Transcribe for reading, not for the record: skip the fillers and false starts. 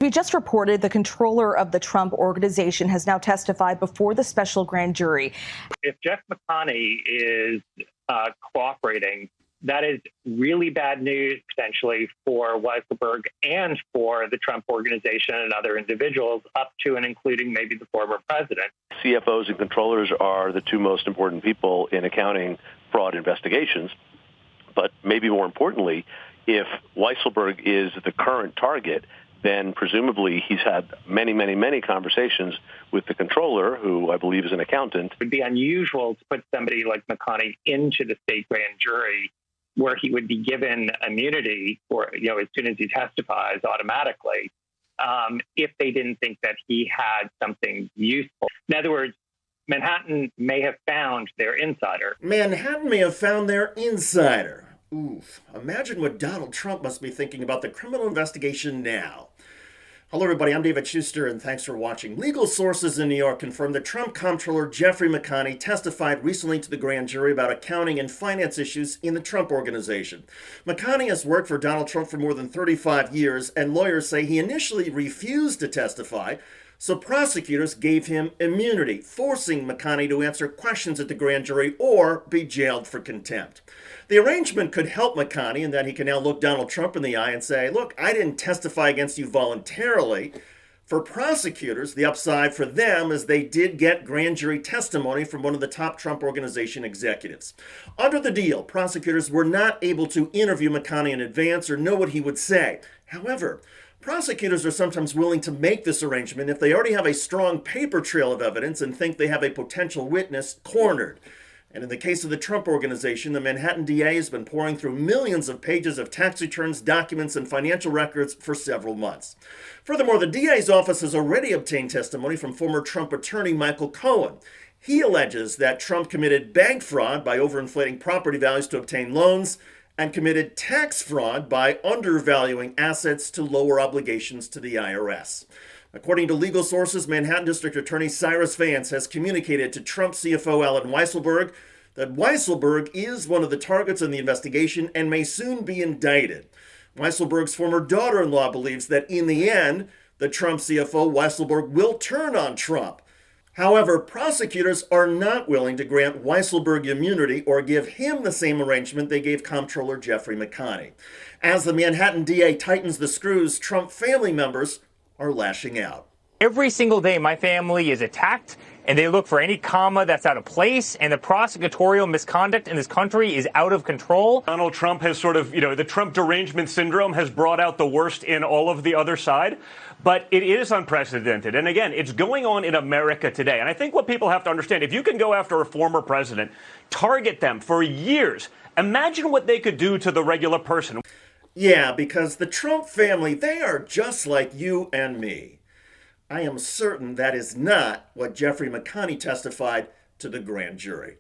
we just reported, the controller of the Trump organization has now testified before the special grand jury. If Jeff McConney is cooperating, that is really bad news potentially for Weisselberg and for the Trump organization and other individuals, up to and including maybe the former president. CFOs and controllers are the two most important people in accounting fraud investigations. But maybe more importantly, if Weisselberg is the current target, then presumably he's had many conversations with the controller, who I believe is an accountant. It would be unusual to put somebody like McConney into the state grand jury where he would be given immunity for, as soon as he testifies automatically, if they didn't think that he had something useful. In other words, Manhattan may have found their insider. Manhattan may have found their insider. Oof. Imagine what Donald Trump must be thinking about the criminal investigation now. Hello, everybody. I'm David Shuster, and thanks for watching. Legal sources in New York confirmed that Trump comptroller Jeffrey McConney testified recently to the grand jury about accounting and finance issues in the Trump organization. McConney has worked for Donald Trump for more than 35 years, and lawyers say he initially refused to testify, so prosecutors gave him immunity, forcing McConney to answer questions at the grand jury or be jailed for contempt. The arrangement could help McConney in that he can now look Donald Trump in the eye and say, look, I didn't testify against you voluntarily. For prosecutors, the upside for them is they did get grand jury testimony from one of the top Trump organization executives. Under the deal, prosecutors were not able to interview McConney in advance or know what he would say. However, prosecutors are sometimes willing to make this arrangement if they already have a strong paper trail of evidence and think they have a potential witness cornered. And in the case of the Trump organization, the Manhattan DA has been pouring through millions of pages of tax returns, documents, and financial records for several months. Furthermore, the DA's office has already obtained testimony from former Trump attorney Michael Cohen. He alleges that Trump committed bank fraud by overinflating property values to obtain loans and committed tax fraud by undervaluing assets to lower obligations to the IRS. According to legal sources, Manhattan District Attorney Cyrus Vance has communicated to Trump CFO Alan Weisselberg that Weisselberg is one of the targets in the investigation and may soon be indicted. Weisselberg's former daughter-in-law believes that in the end, the Trump CFO Weisselberg will turn on Trump. However, prosecutors are not willing to grant Weisselberg immunity or give him the same arrangement they gave comptroller Jeffrey McConney. As the Manhattan DA tightens the screws, Trump family members are lashing out. Every single day, my family is attacked, and they look for any comma that's out of place, and the prosecutorial misconduct in this country is out of control. Donald Trump has sort of, the Trump derangement syndrome has brought out the worst in all of the other side, but it is unprecedented. And again, it's going on in America today. And I think what people have to understand, if you can go after a former president, target them for years, imagine what they could do to the regular person. Yeah, because the Trump family, they are just like you and me. I am certain that is not what Jeffrey McConney testified to the grand jury.